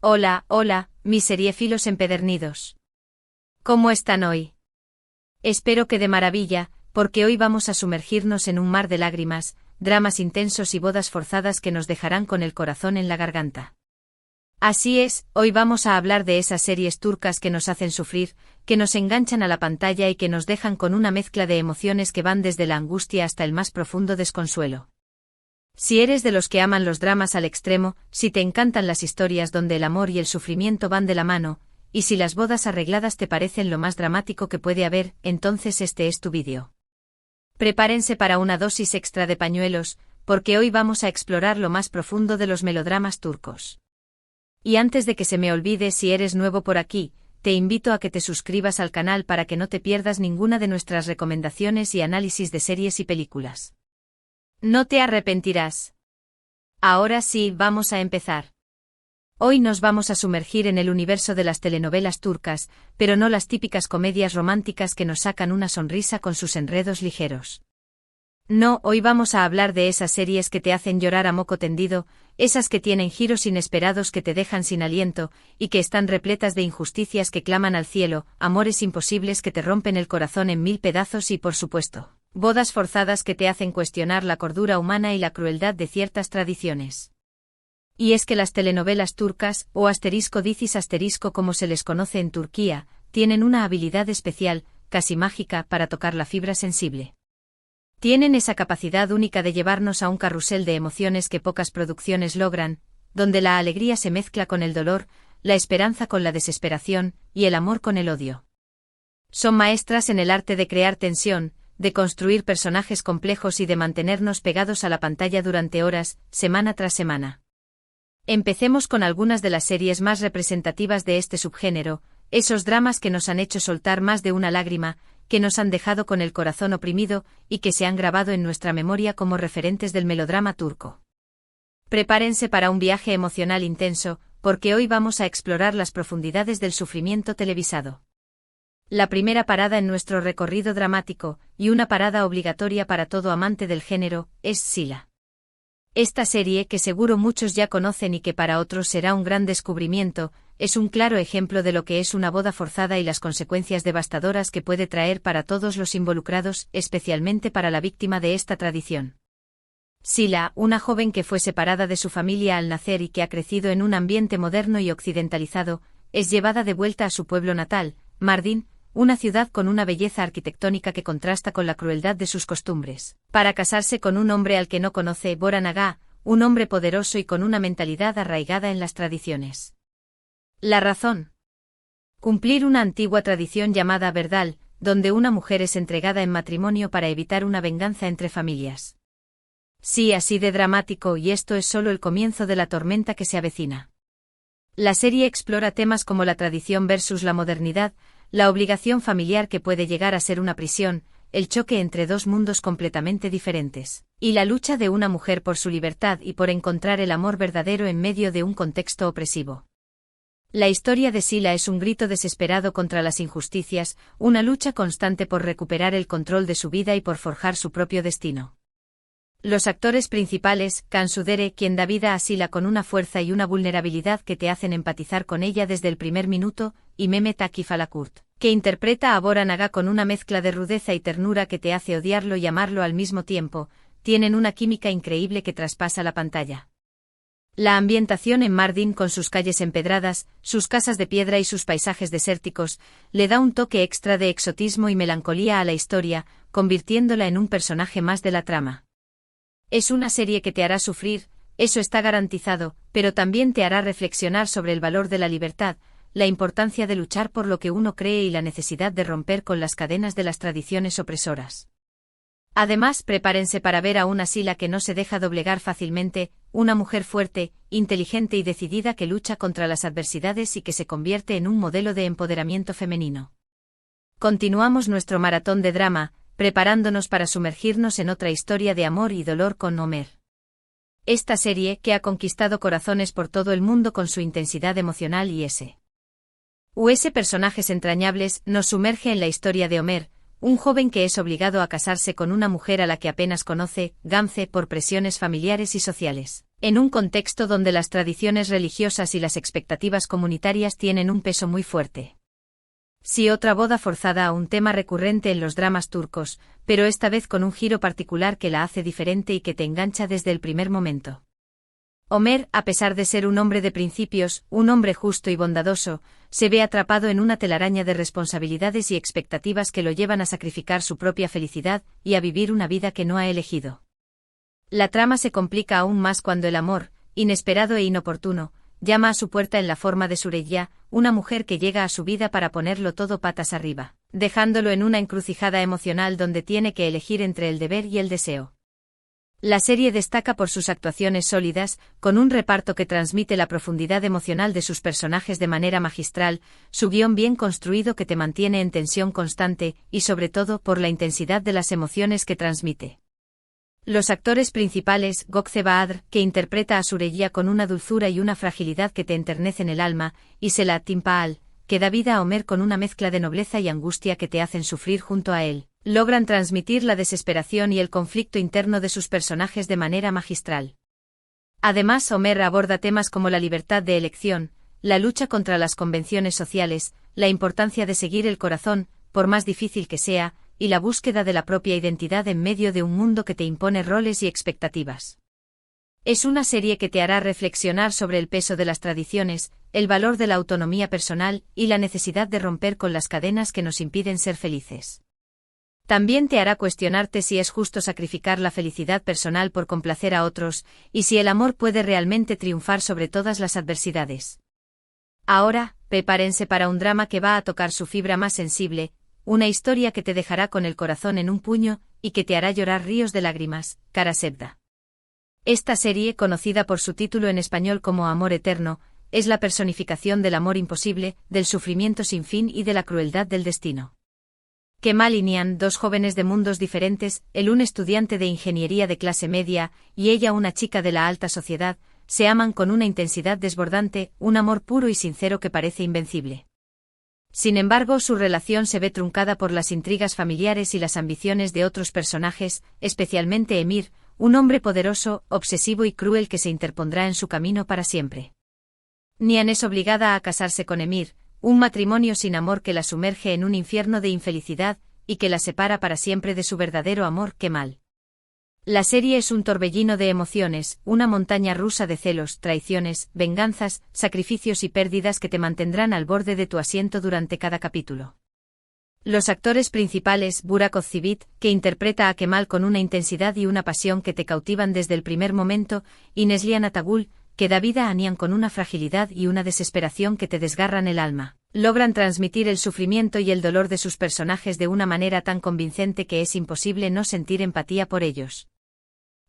Hola, hola, mis seriéfilos empedernidos. ¿Cómo están hoy? Espero que de maravilla, porque hoy vamos a sumergirnos en un mar de lágrimas, dramas intensos y bodas forzadas que nos dejarán con el corazón en la garganta. Así es, hoy vamos a hablar de esas series turcas que nos hacen sufrir, que nos enganchan a la pantalla y que nos dejan con una mezcla de emociones que van desde la angustia hasta el más profundo desconsuelo. Si eres de los que aman los dramas al extremo, si te encantan las historias donde el amor y el sufrimiento van de la mano, y si las bodas arregladas te parecen lo más dramático que puede haber, entonces este es tu vídeo. Prepárense para una dosis extra de pañuelos, porque hoy vamos a explorar lo más profundo de los melodramas turcos. Y antes de que se me olvide, si eres nuevo por aquí, te invito a que te suscribas al canal para que no te pierdas ninguna de nuestras recomendaciones y análisis de series y películas. No te arrepentirás. Ahora sí, vamos a empezar. Hoy nos vamos a sumergir en el universo de las telenovelas turcas, pero no las típicas comedias románticas que nos sacan una sonrisa con sus enredos ligeros. No, hoy vamos a hablar de esas series que te hacen llorar a moco tendido, esas que tienen giros inesperados que te dejan sin aliento, y que están repletas de injusticias que claman al cielo, amores imposibles que te rompen el corazón en mil pedazos y, por supuesto, bodas forzadas que te hacen cuestionar la cordura humana y la crueldad de ciertas tradiciones. Y es que las telenovelas turcas, o *dicis* como se les conoce en Turquía, tienen una habilidad especial, casi mágica, para tocar la fibra sensible. Tienen esa capacidad única de llevarnos a un carrusel de emociones que pocas producciones logran, donde la alegría se mezcla con el dolor, la esperanza con la desesperación, y el amor con el odio. Son maestras en el arte de crear tensión, de construir personajes complejos y de mantenernos pegados a la pantalla durante horas, semana tras semana. Empecemos con algunas de las series más representativas de este subgénero, esos dramas que nos han hecho soltar más de una lágrima, que nos han dejado con el corazón oprimido y que se han grabado en nuestra memoria como referentes del melodrama turco. Prepárense para un viaje emocional intenso, porque hoy vamos a explorar las profundidades del sufrimiento televisado. La primera parada en nuestro recorrido dramático, y una parada obligatoria para todo amante del género, es Sila. Esta serie, que seguro muchos ya conocen y que para otros será un gran descubrimiento, es un claro ejemplo de lo que es una boda forzada y las consecuencias devastadoras que puede traer para todos los involucrados, especialmente para la víctima de esta tradición. Sila, una joven que fue separada de su familia al nacer y que ha crecido en un ambiente moderno y occidentalizado, es llevada de vuelta a su pueblo natal, Mardin, una ciudad con una belleza arquitectónica que contrasta con la crueldad de sus costumbres, para casarse con un hombre al que no conoce, Boran Agha, un hombre poderoso y con una mentalidad arraigada en las tradiciones. La razón: cumplir una antigua tradición llamada Verdal, donde una mujer es entregada en matrimonio para evitar una venganza entre familias. Sí, así de dramático, y esto es solo el comienzo de la tormenta que se avecina. La serie explora temas como la tradición versus la modernidad, la obligación familiar que puede llegar a ser una prisión, el choque entre dos mundos completamente diferentes, y la lucha de una mujer por su libertad y por encontrar el amor verdadero en medio de un contexto opresivo. La historia de Sila es un grito desesperado contra las injusticias, una lucha constante por recuperar el control de su vida y por forjar su propio destino. Los actores principales, Can Sudere, quien da vida a Sila con una fuerza y una vulnerabilidad que te hacen empatizar con ella desde el primer minuto, y Mehmet Akif Alakurt, que interpreta a Boran Agha con una mezcla de rudeza y ternura que te hace odiarlo y amarlo al mismo tiempo, tienen una química increíble que traspasa la pantalla. La ambientación en Mardin, con sus calles empedradas, sus casas de piedra y sus paisajes desérticos, le da un toque extra de exotismo y melancolía a la historia, convirtiéndola en un personaje más de la trama. Es una serie que te hará sufrir, eso está garantizado, pero también te hará reflexionar sobre el valor de la libertad, la importancia de luchar por lo que uno cree y la necesidad de romper con las cadenas de las tradiciones opresoras. Además, prepárense para ver a una Sila que no se deja doblegar fácilmente, una mujer fuerte, inteligente y decidida que lucha contra las adversidades y que se convierte en un modelo de empoderamiento femenino. Continuamos nuestro maratón de drama, preparándonos para sumergirnos en otra historia de amor y dolor con Ömer. Esta serie, que ha conquistado corazones por todo el mundo con su intensidad emocional y personajes entrañables, nos sumerge en la historia de Ömer, un joven que es obligado a casarse con una mujer a la que apenas conoce, Gamze, por presiones familiares y sociales. En un contexto donde las tradiciones religiosas y las expectativas comunitarias tienen un peso muy fuerte. Sí, otra boda forzada, un tema recurrente en los dramas turcos, pero esta vez con un giro particular que la hace diferente y que te engancha desde el primer momento. Ömer, a pesar de ser un hombre de principios, un hombre justo y bondadoso, se ve atrapado en una telaraña de responsabilidades y expectativas que lo llevan a sacrificar su propia felicidad y a vivir una vida que no ha elegido. La trama se complica aún más cuando el amor, inesperado e inoportuno, llama a su puerta en la forma de Süreyya, una mujer que llega a su vida para ponerlo todo patas arriba, dejándolo en una encrucijada emocional donde tiene que elegir entre el deber y el deseo. La serie destaca por sus actuaciones sólidas, con un reparto que transmite la profundidad emocional de sus personajes de manera magistral, su guión bien construido que te mantiene en tensión constante, y sobre todo por la intensidad de las emociones que transmite. Los actores principales, Gökçe Bahadır, que interpreta a Süreyya con una dulzura y una fragilidad que te enternecen el alma, y Selahattin Timpaal, que da vida a Ömer con una mezcla de nobleza y angustia que te hacen sufrir junto a él, logran transmitir la desesperación y el conflicto interno de sus personajes de manera magistral. Además, Ömer aborda temas como la libertad de elección, la lucha contra las convenciones sociales, la importancia de seguir el corazón, por más difícil que sea, y la búsqueda de la propia identidad en medio de un mundo que te impone roles y expectativas. Es una serie que te hará reflexionar sobre el peso de las tradiciones, el valor de la autonomía personal y la necesidad de romper con las cadenas que nos impiden ser felices. También te hará cuestionarte si es justo sacrificar la felicidad personal por complacer a otros, y si el amor puede realmente triunfar sobre todas las adversidades. Ahora, prepárense para un drama que va a tocar su fibra más sensible, una historia que te dejará con el corazón en un puño, y que te hará llorar ríos de lágrimas, Kara Sevda. Esta serie, conocida por su título en español como Amor Eterno, es la personificación del amor imposible, del sufrimiento sin fin y de la crueldad del destino. Kemal y Nihan, dos jóvenes de mundos diferentes, él un estudiante de ingeniería de clase media, y ella una chica de la alta sociedad, se aman con una intensidad desbordante, un amor puro y sincero que parece invencible. Sin embargo, su relación se ve truncada por las intrigas familiares y las ambiciones de otros personajes, especialmente Emir, un hombre poderoso, obsesivo y cruel que se interpondrá en su camino para siempre. Nihan es obligada a casarse con Emir, un matrimonio sin amor que la sumerge en un infierno de infelicidad, y que la separa para siempre de su verdadero amor, Kemal. La serie es un torbellino de emociones, una montaña rusa de celos, traiciones, venganzas, sacrificios y pérdidas que te mantendrán al borde de tu asiento durante cada capítulo. Los actores principales, Burak Özçivit, que interpreta a Kemal con una intensidad y una pasión que te cautivan desde el primer momento, y Neslihan Atagül, que da vida a Nihan con una fragilidad y una desesperación que te desgarran el alma, logran transmitir el sufrimiento y el dolor de sus personajes de una manera tan convincente que es imposible no sentir empatía por ellos.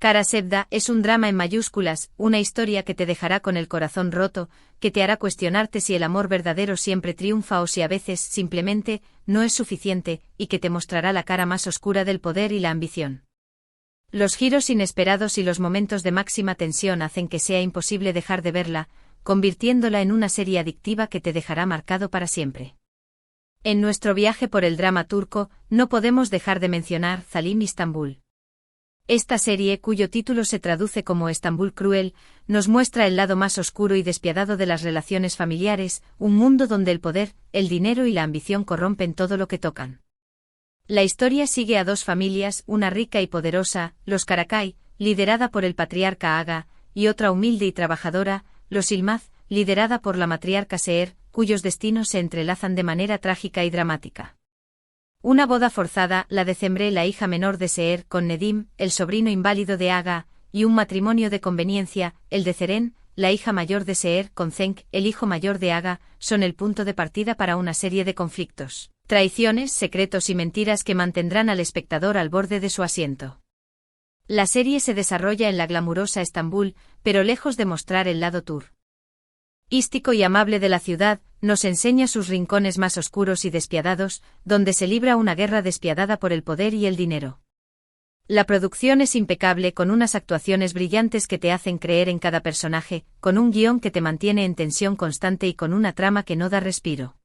Kara Sevda es un drama en mayúsculas, una historia que te dejará con el corazón roto, que te hará cuestionarte si el amor verdadero siempre triunfa o si a veces, simplemente, no es suficiente, y que te mostrará la cara más oscura del poder y la ambición. Los giros inesperados y los momentos de máxima tensión hacen que sea imposible dejar de verla, convirtiéndola en una serie adictiva que te dejará marcado para siempre. En nuestro viaje por el drama turco, no podemos dejar de mencionar Zalim Istanbul. Esta serie, cuyo título se traduce como Estambul Cruel, nos muestra el lado más oscuro y despiadado de las relaciones familiares, un mundo donde el poder, el dinero y la ambición corrompen todo lo que tocan. La historia sigue a dos familias, una rica y poderosa, los Karakay, liderada por el patriarca Aga, y otra humilde y trabajadora, los Yılmaz, liderada por la matriarca Seher, cuyos destinos se entrelazan de manera trágica y dramática. Una boda forzada, la de Cemre, la hija menor de Seher, con Nedim, el sobrino inválido de Aga, y un matrimonio de conveniencia, el de Ceren, la hija mayor de Seher, con Cenk, el hijo mayor de Aga, son el punto de partida para una serie de conflictos, traiciones, secretos y mentiras que mantendrán al espectador al borde de su asiento. La serie se desarrolla en la glamurosa Estambul, pero lejos de mostrar el lado turístico y amable de la ciudad, nos enseña sus rincones más oscuros y despiadados, donde se libra una guerra despiadada por el poder y el dinero. La producción es impecable con unas actuaciones brillantes que te hacen creer en cada personaje, con un guión que te mantiene en tensión constante y con una trama que no da respiro.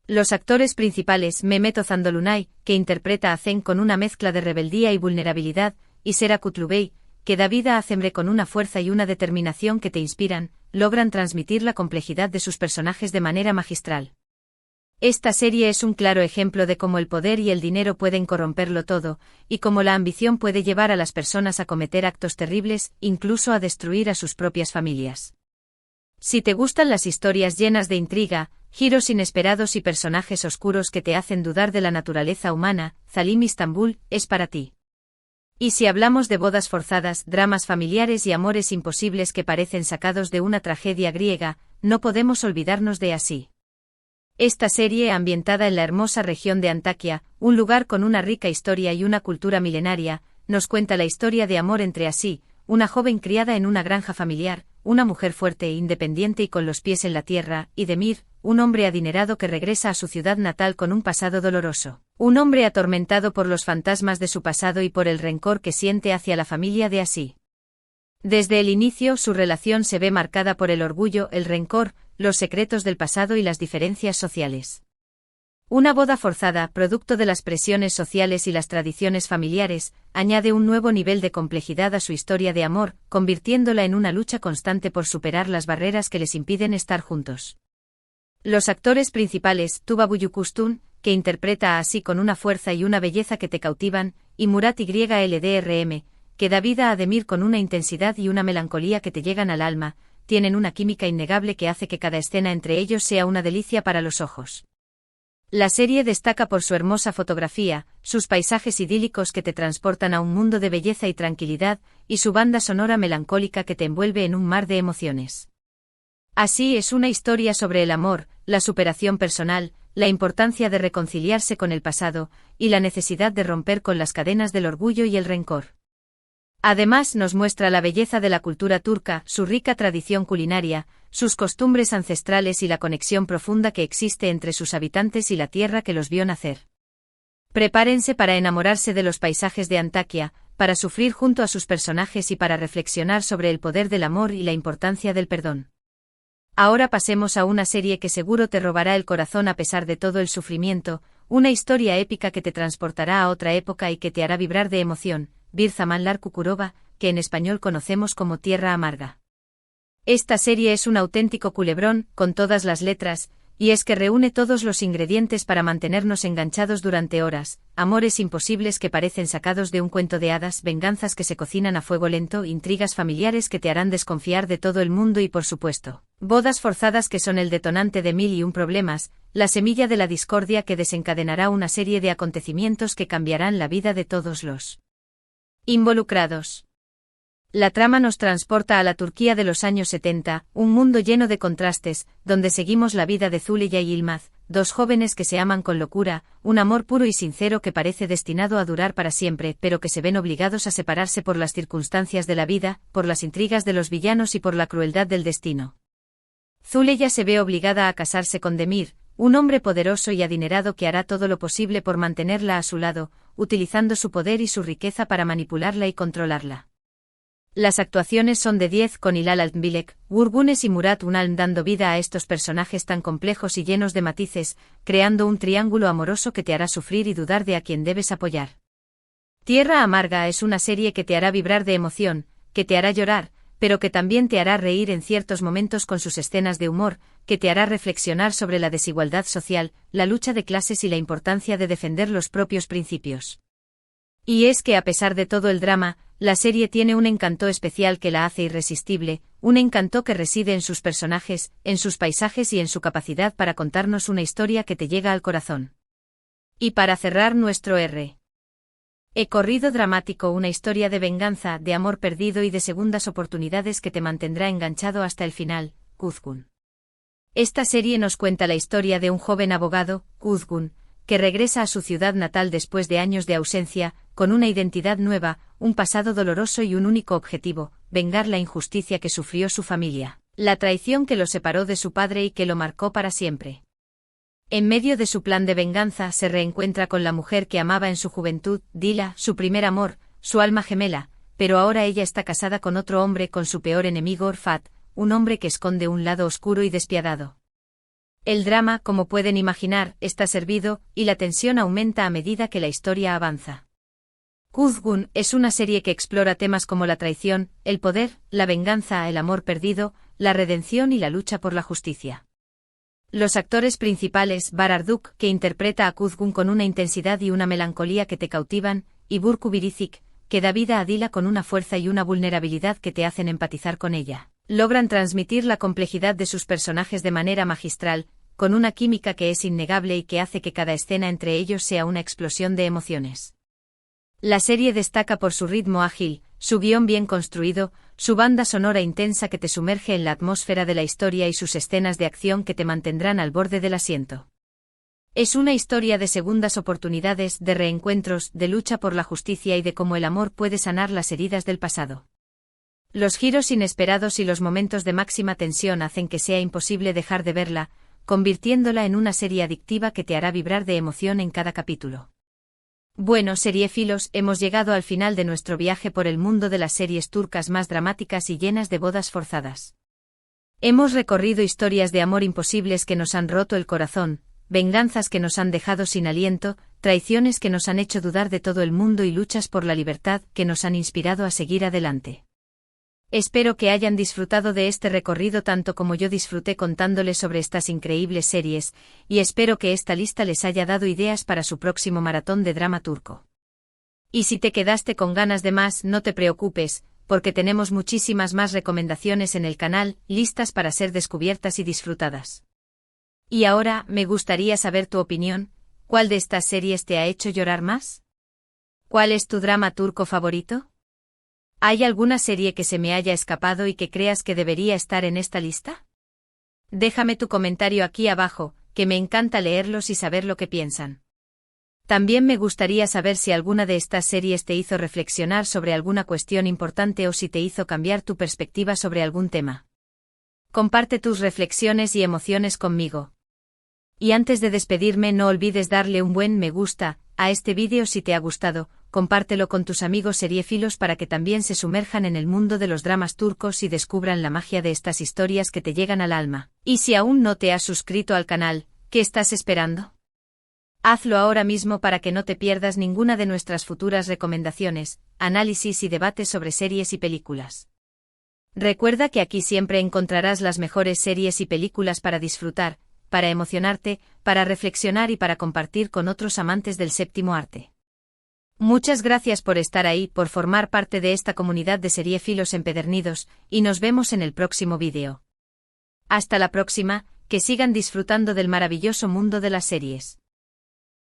Los actores principales, Mehmet Ozandolunay, que interpreta a Cenk con una mezcla de rebeldía y vulnerabilidad, y Sera Kutlubey, que da vida a Zemre con una fuerza y una determinación que te inspiran, logran transmitir la complejidad de sus personajes de manera magistral. Esta serie es un claro ejemplo de cómo el poder y el dinero pueden corromperlo todo, y cómo la ambición puede llevar a las personas a cometer actos terribles, incluso a destruir a sus propias familias. Si te gustan las historias llenas de intriga, giros inesperados y personajes oscuros que te hacen dudar de la naturaleza humana, Zalim Istanbul es para ti. Y si hablamos de bodas forzadas, dramas familiares y amores imposibles que parecen sacados de una tragedia griega, no podemos olvidarnos de Así. Esta serie, ambientada en la hermosa región de Antaquia, un lugar con una rica historia y una cultura milenaria, nos cuenta la historia de amor entre Así, una joven criada en una granja familiar, una mujer fuerte e independiente y con los pies en la tierra, y Demir, un hombre adinerado que regresa a su ciudad natal con un pasado doloroso. Un hombre atormentado por los fantasmas de su pasado y por el rencor que siente hacia la familia de Así. Desde el inicio, su relación se ve marcada por el orgullo, el rencor, los secretos del pasado y las diferencias sociales. Una boda forzada, producto de las presiones sociales y las tradiciones familiares, añade un nuevo nivel de complejidad a su historia de amor, convirtiéndola en una lucha constante por superar las barreras que les impiden estar juntos. Los actores principales, Tuba Büyüküstün, que interpreta a Así con una fuerza y una belleza que te cautivan, y Murat Yıldırım, que da vida a Demir con una intensidad y una melancolía que te llegan al alma, tienen una química innegable que hace que cada escena entre ellos sea una delicia para los ojos. La serie destaca por su hermosa fotografía, sus paisajes idílicos que te transportan a un mundo de belleza y tranquilidad, y su banda sonora melancólica que te envuelve en un mar de emociones. Así es una historia sobre el amor, la superación personal, la importancia de reconciliarse con el pasado, y la necesidad de romper con las cadenas del orgullo y el rencor. Además nos muestra la belleza de la cultura turca, su rica tradición culinaria, sus costumbres ancestrales y la conexión profunda que existe entre sus habitantes y la tierra que los vio nacer. Prepárense para enamorarse de los paisajes de Antaquia, para sufrir junto a sus personajes y para reflexionar sobre el poder del amor y la importancia del perdón. Ahora pasemos a una serie que seguro te robará el corazón a pesar de todo el sufrimiento, una historia épica que te transportará a otra época y que te hará vibrar de emoción. Bir Zamanlar Çukurova, que en español conocemos como Tierra Amarga. Esta serie es un auténtico culebrón, con todas las letras, y es que reúne todos los ingredientes para mantenernos enganchados durante horas, amores imposibles que parecen sacados de un cuento de hadas, venganzas que se cocinan a fuego lento, intrigas familiares que te harán desconfiar de todo el mundo y por supuesto, bodas forzadas que son el detonante de mil y un problemas, la semilla de la discordia que desencadenará una serie de acontecimientos que cambiarán la vida de todos los involucrados. La trama nos transporta a la Turquía de los años 70, un mundo lleno de contrastes, donde seguimos la vida de Züleyha y Yılmaz, dos jóvenes que se aman con locura, un amor puro y sincero que parece destinado a durar para siempre, pero que se ven obligados a separarse por las circunstancias de la vida, por las intrigas de los villanos y por la crueldad del destino. Züleyha se ve obligada a casarse con Demir, un hombre poderoso y adinerado que hará todo lo posible por mantenerla a su lado, utilizando su poder y su riqueza para manipularla y controlarla. Las actuaciones son de 10 con Hilal Altınbilek, Vurgunes y Murat Unalm dando vida a estos personajes tan complejos y llenos de matices, creando un triángulo amoroso que te hará sufrir y dudar de a quién debes apoyar. Tierra Amarga es una serie que te hará vibrar de emoción, que te hará llorar, pero que también te hará reír en ciertos momentos con sus escenas de humor, que te hará reflexionar sobre la desigualdad social, la lucha de clases y la importancia de defender los propios principios. Y es que a pesar de todo el drama, la serie tiene un encanto especial que la hace irresistible, un encanto que reside en sus personajes, en sus paisajes y en su capacidad para contarnos una historia que te llega al corazón. Y para cerrar nuestro recorrido dramático, una historia de venganza, de amor perdido y de segundas oportunidades que te mantendrá enganchado hasta el final, Kuzgun. Esta serie nos cuenta la historia de un joven abogado, Kuzgun, que regresa a su ciudad natal después de años de ausencia, con una identidad nueva, un pasado doloroso y un único objetivo, vengar la injusticia que sufrió su familia, la traición que lo separó de su padre y que lo marcó para siempre. En medio de su plan de venganza se reencuentra con la mujer que amaba en su juventud, Dila, su primer amor, su alma gemela, pero ahora ella está casada con otro hombre, con su peor enemigo Rfat, un hombre que esconde un lado oscuro y despiadado. El drama, como pueden imaginar, está servido, y la tensión aumenta a medida que la historia avanza. Kuzgun es una serie que explora temas como la traición, el poder, la venganza, el amor perdido, la redención y la lucha por la justicia. Los actores principales, Bararduk, que interpreta a Kuzgun con una intensidad y una melancolía que te cautivan, y Burku Birizik, que da vida a Dila con una fuerza y una vulnerabilidad que te hacen empatizar con ella, logran transmitir la complejidad de sus personajes de manera magistral, con una química que es innegable y que hace que cada escena entre ellos sea una explosión de emociones. La serie destaca por su ritmo ágil, su guión bien construido, su banda sonora intensa que te sumerge en la atmósfera de la historia y sus escenas de acción que te mantendrán al borde del asiento. Es una historia de segundas oportunidades, de reencuentros, de lucha por la justicia y de cómo el amor puede sanar las heridas del pasado. Los giros inesperados y los momentos de máxima tensión hacen que sea imposible dejar de verla, convirtiéndola en una serie adictiva que te hará vibrar de emoción en cada capítulo. Bueno, seriéfilos, hemos llegado al final de nuestro viaje por el mundo de las series turcas más dramáticas y llenas de bodas forzadas. Hemos recorrido historias de amor imposibles que nos han roto el corazón, venganzas que nos han dejado sin aliento, traiciones que nos han hecho dudar de todo el mundo y luchas por la libertad que nos han inspirado a seguir adelante. Espero que hayan disfrutado de este recorrido tanto como yo disfruté contándoles sobre estas increíbles series, y espero que esta lista les haya dado ideas para su próximo maratón de drama turco. Y si te quedaste con ganas de más, no te preocupes, porque tenemos muchísimas más recomendaciones en el canal, listas para ser descubiertas y disfrutadas. Y ahora, me gustaría saber tu opinión, ¿cuál de estas series te ha hecho llorar más? ¿Cuál es tu drama turco favorito? ¿Hay alguna serie que se me haya escapado y que creas que debería estar en esta lista? Déjame tu comentario aquí abajo, que me encanta leerlos y saber lo que piensan. También me gustaría saber si alguna de estas series te hizo reflexionar sobre alguna cuestión importante o si te hizo cambiar tu perspectiva sobre algún tema. Comparte tus reflexiones y emociones conmigo. Y antes de despedirme, no olvides darle un buen me gusta a este vídeo si te ha gustado, compártelo con tus amigos seriéfilos para que también se sumerjan en el mundo de los dramas turcos y descubran la magia de estas historias que te llegan al alma. Y si aún no te has suscrito al canal, ¿qué estás esperando? Hazlo ahora mismo para que no te pierdas ninguna de nuestras futuras recomendaciones, análisis y debates sobre series y películas. Recuerda que aquí siempre encontrarás las mejores series y películas para disfrutar, para emocionarte, para reflexionar y para compartir con otros amantes del séptimo arte. Muchas gracias por estar ahí, por formar parte de esta comunidad de seriéfilos empedernidos, y nos vemos en el próximo vídeo. Hasta la próxima, que sigan disfrutando del maravilloso mundo de las series.